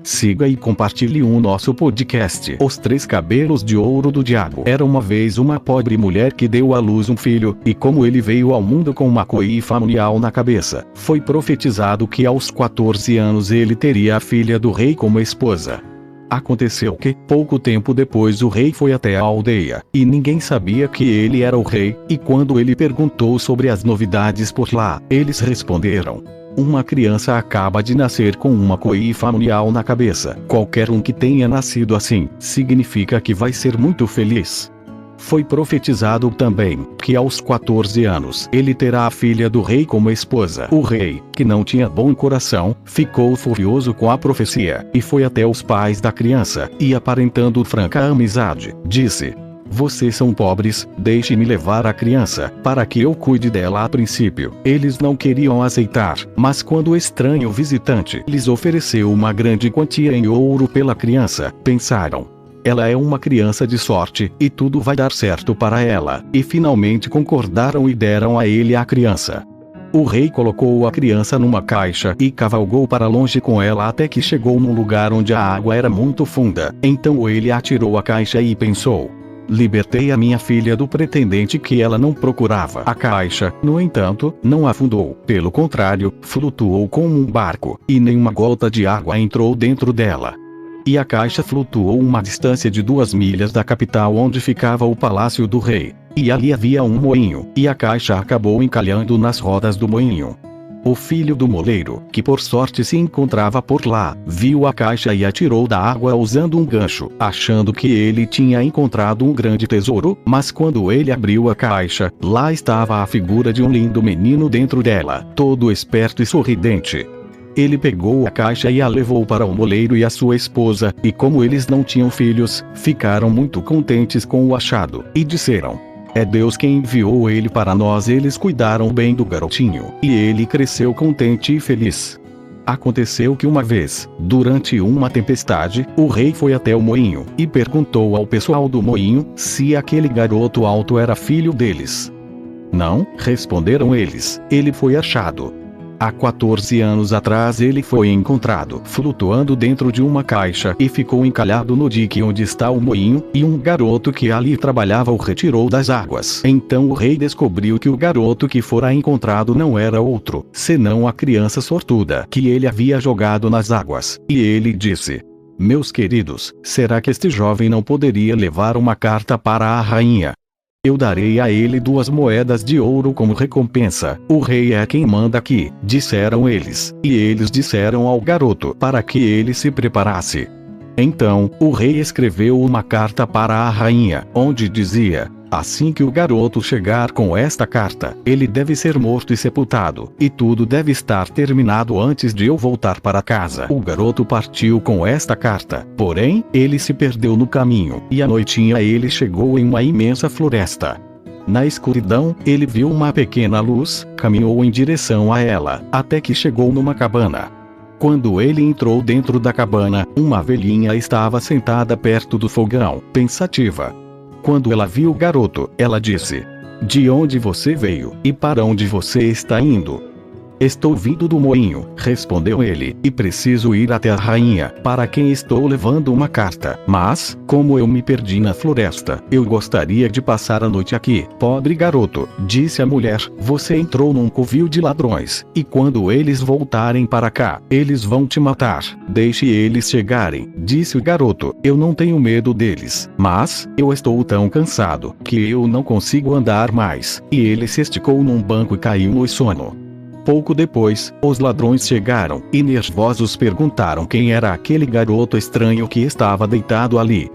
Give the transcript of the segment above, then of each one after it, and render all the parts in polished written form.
siga e compartilhe o nosso podcast Os Três Cabelos de Ouro do Diabo. Era uma vez uma pobre mulher que deu à luz um filho, e como ele veio ao mundo com uma coifa munial na cabeça, foi profetizado que aos 14 anos ele teria a filha do rei como esposa. Aconteceu que, pouco tempo depois, o rei foi até a aldeia, e ninguém sabia que ele era o rei, e quando ele perguntou sobre as novidades por lá, eles responderam: uma criança acaba de nascer com uma coifa munial na cabeça. Qualquer um que tenha nascido assim, significa que vai ser muito feliz. Foi profetizado também, que aos 14 anos ele terá a filha do rei como esposa. O rei, que não tinha bom coração, ficou furioso com a profecia, e foi até os pais da criança, e aparentando franca amizade, disse: vocês são pobres, deixe-me levar a criança, para que eu cuide dela. A princípio, eles não queriam aceitar, mas quando o estranho visitante lhes ofereceu uma grande quantia em ouro pela criança, pensaram: ela é uma criança de sorte, e tudo vai dar certo para ela, e finalmente concordaram e deram a ele a criança. O rei colocou a criança numa caixa e cavalgou para longe com ela até que chegou num lugar onde a água era muito funda. Então ele atirou a caixa e pensou: libertei a minha filha do pretendente que ela não procurava. A caixa, no entanto, não afundou. Pelo contrário, flutuou como um barco, e nenhuma gota de água entrou dentro dela. E a caixa flutuou uma distância de 2 milhas da capital onde ficava o palácio do rei. E ali havia um moinho, e a caixa acabou encalhando nas rodas do moinho. O filho do moleiro, que por sorte se encontrava por lá, viu a caixa e atirou da água usando um gancho, achando que ele tinha encontrado um grande tesouro, mas quando ele abriu a caixa, lá estava a figura de um lindo menino dentro dela, todo esperto e sorridente. Ele pegou a caixa e a levou para o moleiro e a sua esposa, e como eles não tinham filhos, ficaram muito contentes com o achado, e disseram: é Deus quem enviou ele para nós. Eles cuidaram bem do garotinho, e ele cresceu contente e feliz. Aconteceu que uma vez, durante uma tempestade, o rei foi até o moinho, e perguntou ao pessoal do moinho, se aquele garoto alto era filho deles. Não, responderam eles, ele foi achado. Há 14 anos atrás ele foi encontrado flutuando dentro de uma caixa e ficou encalhado no dique onde está o moinho, e um garoto que ali trabalhava o retirou das águas. Então o rei descobriu que o garoto que fora encontrado não era outro, senão a criança sortuda que ele havia jogado nas águas, e ele disse: meus queridos, será que este jovem não poderia levar uma carta para a rainha? Eu darei a ele 2 moedas de ouro como recompensa. O rei é quem manda aqui, disseram eles. E eles disseram ao garoto para que ele se preparasse. Então, o rei escreveu uma carta para a rainha, onde dizia: assim que o garoto chegar com esta carta, ele deve ser morto e sepultado, e tudo deve estar terminado antes de eu voltar para casa. O garoto partiu com esta carta, porém, ele se perdeu no caminho, e à noitinha ele chegou em uma imensa floresta. Na escuridão, ele viu uma pequena luz, caminhou em direção a ela, até que chegou numa cabana. Quando ele entrou dentro da cabana, uma velhinha estava sentada perto do fogão, pensativa. Quando ela viu o garoto, ela disse: de onde você veio, e para onde você está indo? Estou vindo do moinho, respondeu ele, e preciso ir até a rainha, para quem estou levando uma carta. Mas, como eu me perdi na floresta, eu gostaria de passar a noite aqui. Pobre garoto, disse a mulher, você entrou num covil de ladrões, e quando eles voltarem para cá, eles vão te matar. Deixe eles chegarem, disse o garoto, eu não tenho medo deles, mas, eu estou tão cansado, que eu não consigo andar mais. E ele se esticou num banco e caiu no sono. Pouco depois, os ladrões chegaram, e nervosos perguntaram quem era aquele garoto estranho que estava deitado ali.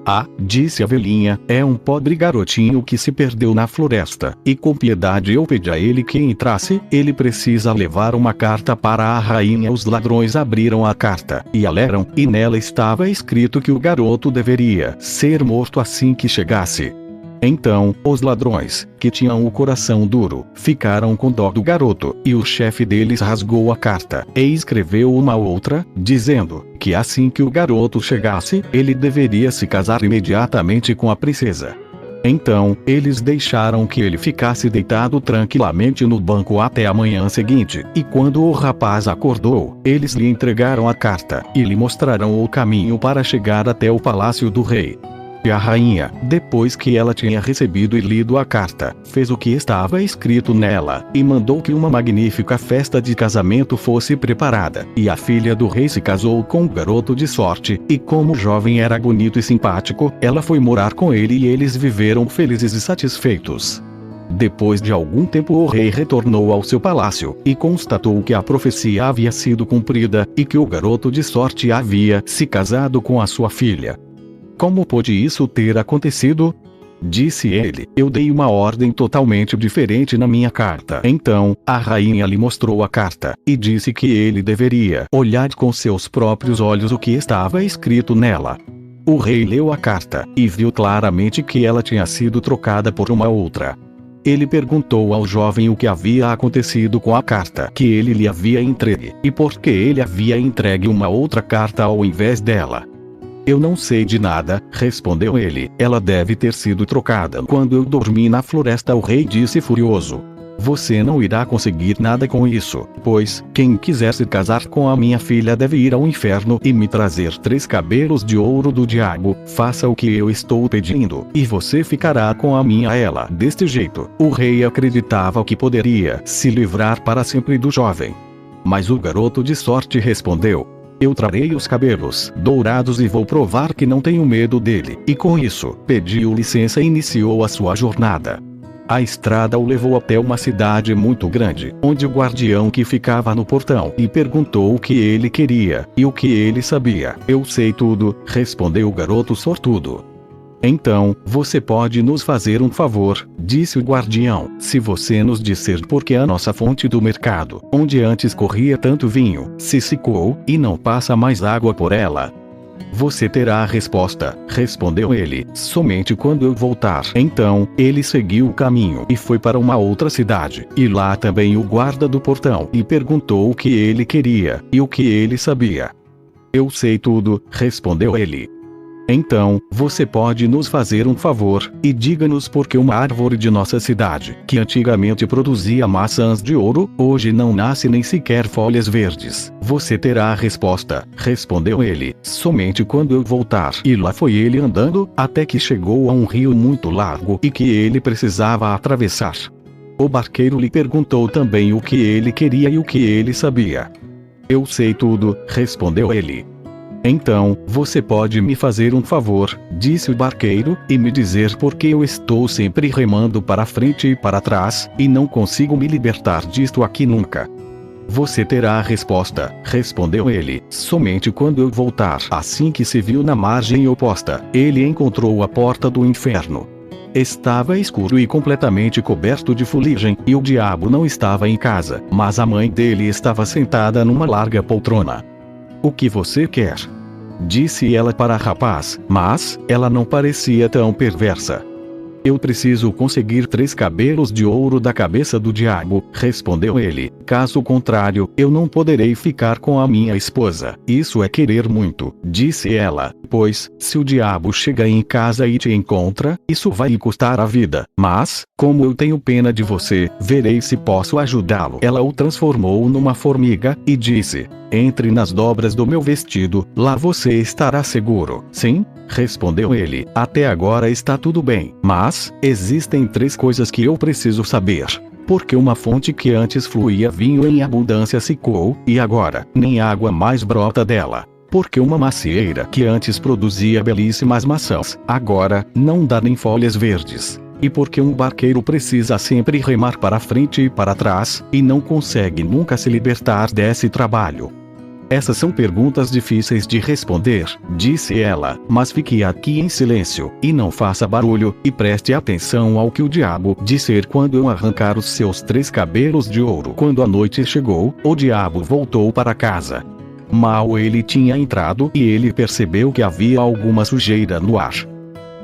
Ah, disse a velhinha, é um pobre garotinho que se perdeu na floresta, e com piedade eu pedi a ele que entrasse, ele precisa levar uma carta para a rainha. Os ladrões abriram a carta, e a leram, e nela estava escrito que o garoto deveria ser morto assim que chegasse. Então, os ladrões, que tinham o coração duro, ficaram com dó do garoto, e o chefe deles rasgou a carta, e escreveu uma outra, dizendo que assim que o garoto chegasse, ele deveria se casar imediatamente com a princesa. Então, eles deixaram que ele ficasse deitado tranquilamente no banco até a manhã seguinte, e quando o rapaz acordou, eles lhe entregaram a carta, e lhe mostraram o caminho para chegar até o palácio do rei. E a rainha, depois que ela tinha recebido e lido a carta, fez o que estava escrito nela, e mandou que uma magnífica festa de casamento fosse preparada, e a filha do rei se casou com um garoto de sorte, e como o jovem era bonito e simpático, ela foi morar com ele e eles viveram felizes e satisfeitos. Depois de algum tempo o rei retornou ao seu palácio, e constatou que a profecia havia sido cumprida, e que o garoto de sorte havia se casado com a sua filha. Como pôde isso ter acontecido? Disse ele, eu dei uma ordem totalmente diferente na minha carta. Então, a rainha lhe mostrou a carta, e disse que ele deveria olhar com seus próprios olhos o que estava escrito nela. O rei leu a carta, e viu claramente que ela tinha sido trocada por uma outra. Ele perguntou ao jovem o que havia acontecido com a carta que ele lhe havia entregue, e por que ele havia entregue uma outra carta ao invés dela. Eu não sei de nada, respondeu ele, ela deve ter sido trocada quando eu dormi na floresta. O rei disse furioso. Você não irá conseguir nada com isso, pois, quem quiser se casar com a minha filha deve ir ao inferno e me trazer 3 cabelos de ouro do diabo. Faça o que eu estou pedindo, e você ficará com a minha ela. Deste jeito, o rei acreditava que poderia se livrar para sempre do jovem. Mas o garoto de sorte respondeu. Eu trarei os cabelos dourados e vou provar que não tenho medo dele. E com isso, pediu licença e iniciou a sua jornada. A estrada o levou até uma cidade muito grande, onde o guardião que ficava no portão lhe perguntou o que ele queria, e o que ele sabia. Eu sei tudo, respondeu o garoto sortudo. Então, você pode nos fazer um favor, disse o guardião, se você nos disser por que a nossa fonte do mercado, onde antes corria tanto vinho, se secou, e não passa mais água por ela. Você terá a resposta, respondeu ele, somente quando eu voltar. Então, ele seguiu o caminho e foi para uma outra cidade, e lá também o guarda do portão lhe perguntou o que ele queria, e o que ele sabia. Eu sei tudo, respondeu ele. Então, você pode nos fazer um favor, e diga-nos por que uma árvore de nossa cidade, que antigamente produzia maçãs de ouro, hoje não nasce nem sequer folhas verdes. Você terá a resposta, respondeu ele, somente quando eu voltar. E lá foi ele andando, até que chegou a um rio muito largo e que ele precisava atravessar. O barqueiro lhe perguntou também o que ele queria e o que ele sabia. Eu sei tudo, respondeu ele. Então, você pode me fazer um favor, disse o barqueiro, e me dizer por que eu estou sempre remando para frente e para trás, e não consigo me libertar disto aqui nunca. Você terá a resposta, respondeu ele, somente quando eu voltar. Assim que se viu na margem oposta, ele encontrou a porta do inferno. Estava escuro e completamente coberto de fuligem, e o diabo não estava em casa, mas a mãe dele estava sentada numa larga poltrona. O que você quer? Disse ela para o rapaz, mas ela não parecia tão perversa. Eu preciso conseguir 3 cabelos de ouro da cabeça do diabo, respondeu ele. Caso contrário, eu não poderei ficar com a minha esposa. Isso é querer muito, disse ela, pois, se o diabo chega em casa e te encontra, isso vai lhe custar a vida. Mas, como eu tenho pena de você, verei se posso ajudá-lo. Ela o transformou numa formiga, e disse, entre nas dobras do meu vestido, lá você estará seguro. Sim? Respondeu ele, até agora está tudo bem, mas, existem 3 coisas que eu preciso saber. Porque uma fonte que antes fluía vinho em abundância secou, e agora, nem água mais brota dela. Porque uma macieira que antes produzia belíssimas maçãs, agora, não dá nem folhas verdes. E porque um barqueiro precisa sempre remar para frente e para trás, e não consegue nunca se libertar desse trabalho. Essas são perguntas difíceis de responder, disse ela, mas fique aqui em silêncio, e não faça barulho, e preste atenção ao que o diabo disser quando eu arrancar os seus 3 cabelos de ouro. Quando a noite chegou, o diabo voltou para casa. Mal ele tinha entrado e ele percebeu que havia alguma sujeira no ar.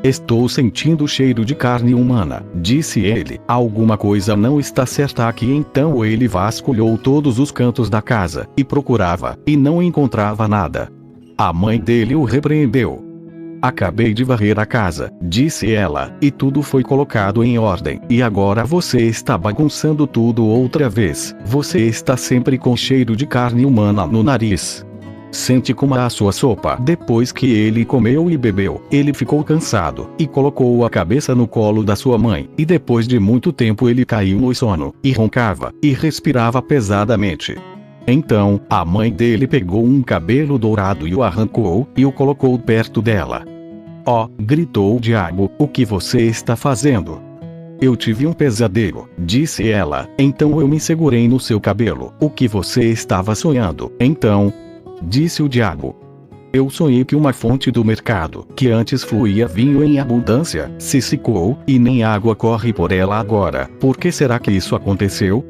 Estou sentindo cheiro de carne humana, disse ele. Alguma coisa não está certa aqui. Então ele vasculhou todos os cantos da casa, e procurava, e não encontrava nada. A mãe dele o repreendeu. Acabei de varrer a casa, disse ela, e tudo foi colocado em ordem. E agora você está bagunçando tudo outra vez. Você está sempre com cheiro de carne humana no nariz. Sente coma a sua sopa. Depois que ele comeu e bebeu, ele ficou cansado, e colocou a cabeça no colo da sua mãe, e depois de muito tempo ele caiu no sono, e roncava, e respirava pesadamente. Então, a mãe dele pegou um cabelo dourado e o arrancou, e o colocou perto dela. "Oh", gritou o diabo, "o que você está fazendo?" "Eu tive um pesadelo", disse ela, "então eu me segurei no seu cabelo." "O que você estava sonhando, então?" disse o diabo. "Eu sonhei que uma fonte do mercado, que antes fluía vinho em abundância, se secou, e nem água corre por ela agora. Por que será que isso aconteceu?"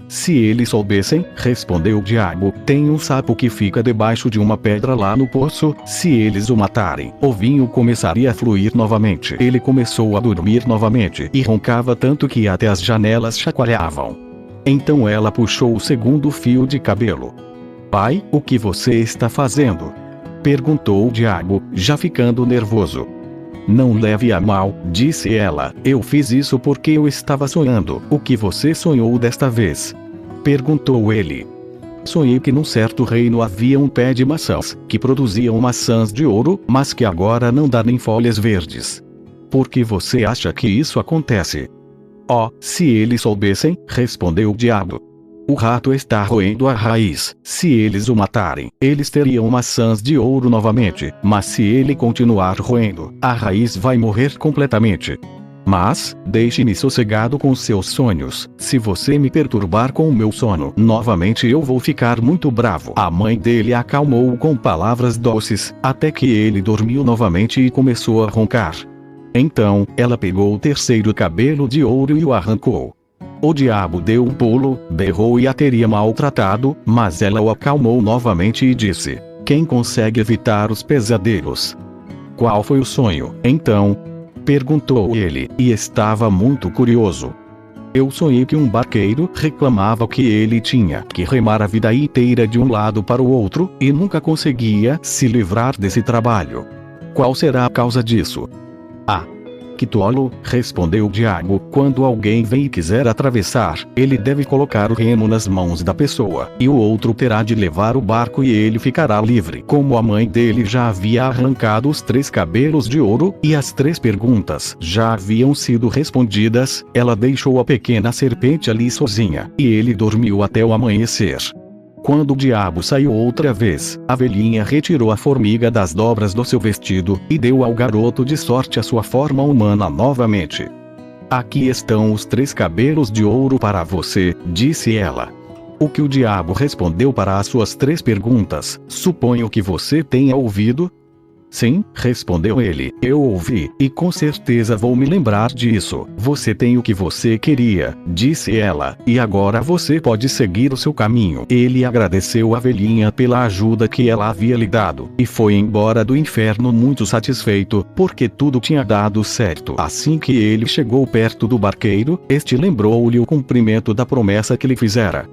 Se eles soubessem", respondeu o diabo, "tem um sapo que fica debaixo de uma pedra lá no poço. Se eles o matarem, o vinho começaria a fluir novamente." Ele começou a dormir novamente, e roncava tanto que até as janelas chacoalhavam. Então ela puxou o segundo fio de cabelo. "Pai, o que você está fazendo?" perguntou o diabo, já ficando nervoso. "Não leve a mal", disse ela, "eu fiz isso porque eu estava sonhando." "O que você sonhou desta vez?" perguntou ele. "Sonhei que num certo reino havia um pé de maçãs, que produziam maçãs de ouro, mas que agora não dá nem folhas verdes." "Por que você acha que isso acontece?" Se eles soubessem", respondeu o diabo. "O rato está roendo a raiz. Se eles o matarem, eles teriam maçãs de ouro novamente, mas se ele continuar roendo, a raiz vai morrer completamente. Mas, deixe-me sossegado com seus sonhos. Se você me perturbar com o meu sono novamente, eu vou ficar muito bravo." A mãe dele acalmou-o com palavras doces, até que ele dormiu novamente e começou a roncar. Então, ela pegou o terceiro cabelo de ouro e o arrancou. O diabo deu um pulo, berrou e a teria maltratado, mas ela o acalmou novamente e disse: "Quem consegue evitar os pesadelos?" "Qual foi o sonho, então?" perguntou ele, e estava muito curioso. "Eu sonhei que um barqueiro reclamava que ele tinha que remar a vida inteira de um lado para o outro, e nunca conseguia se livrar desse trabalho. Qual será a causa disso?" "Que tolo", respondeu o diabo, "quando alguém vem e quiser atravessar, ele deve colocar o remo nas mãos da pessoa, e o outro terá de levar o barco e ele ficará livre." Como a mãe dele já havia arrancado os 3 cabelos de ouro, e as 3 perguntas já haviam sido respondidas, ela deixou a pequena serpente ali sozinha, e ele dormiu até o amanhecer. Quando o diabo saiu outra vez, a velhinha retirou a formiga das dobras do seu vestido, e deu ao garoto de sorte a sua forma humana novamente. "Aqui estão os 3 cabelos de ouro para você", disse ela. O que o diabo respondeu para as suas 3 perguntas: "Suponho que você tenha ouvido?" "Sim", respondeu ele, "eu ouvi, e com certeza vou me lembrar disso." "Você tem o que você queria", disse ela, "e agora você pode seguir o seu caminho." Ele agradeceu a velhinha pela ajuda que ela havia lhe dado, e foi embora do inferno muito satisfeito, porque tudo tinha dado certo. Assim que ele chegou perto do barqueiro, este lembrou-lhe o cumprimento da promessa que lhe fizera.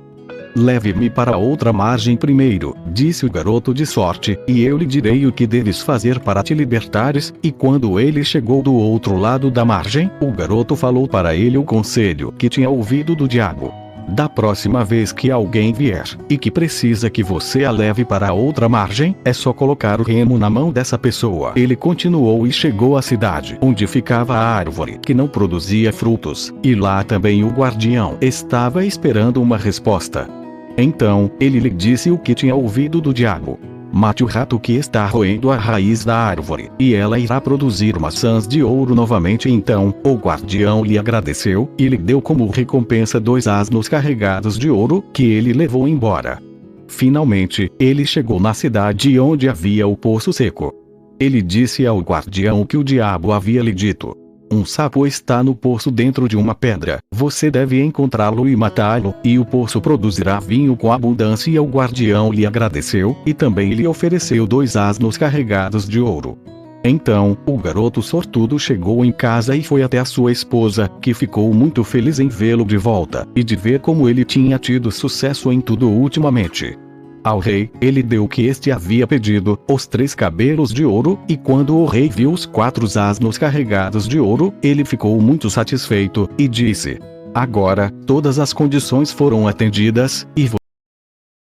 "Leve-me para a outra margem primeiro", disse o garoto de sorte, "e eu lhe direi o que deves fazer para te libertares." E quando ele chegou do outro lado da margem, o garoto falou para ele o conselho que tinha ouvido do diabo. "Da próxima vez que alguém vier, e que precisa que você a leve para a outra margem, é só colocar o remo na mão dessa pessoa." Ele continuou e chegou à cidade, onde ficava a árvore que não produzia frutos, e lá também o guardião estava esperando uma resposta. Então, ele lhe disse o que tinha ouvido do diabo: "Mate o rato que está roendo a raiz da árvore, e ela irá produzir maçãs de ouro novamente." Então, o guardião lhe agradeceu, e lhe deu como recompensa 2 asnos carregados de ouro, que ele levou embora. Finalmente, ele chegou na cidade onde havia o poço seco. Ele disse ao guardião o que o diabo havia lhe dito: "Um sapo está no poço dentro de uma pedra. Você deve encontrá-lo e matá-lo, e o poço produzirá vinho com abundância." E o guardião lhe agradeceu, e também lhe ofereceu 2 asnos carregados de ouro. Então, o garoto sortudo chegou em casa e foi até a sua esposa, que ficou muito feliz em vê-lo de volta, e de ver como ele tinha tido sucesso em tudo ultimamente. Ao rei, ele deu o que este havia pedido, os 3 cabelos de ouro, e quando o rei viu os 4 asnos carregados de ouro, ele ficou muito satisfeito, e disse: agora, todas as condições foram atendidas, e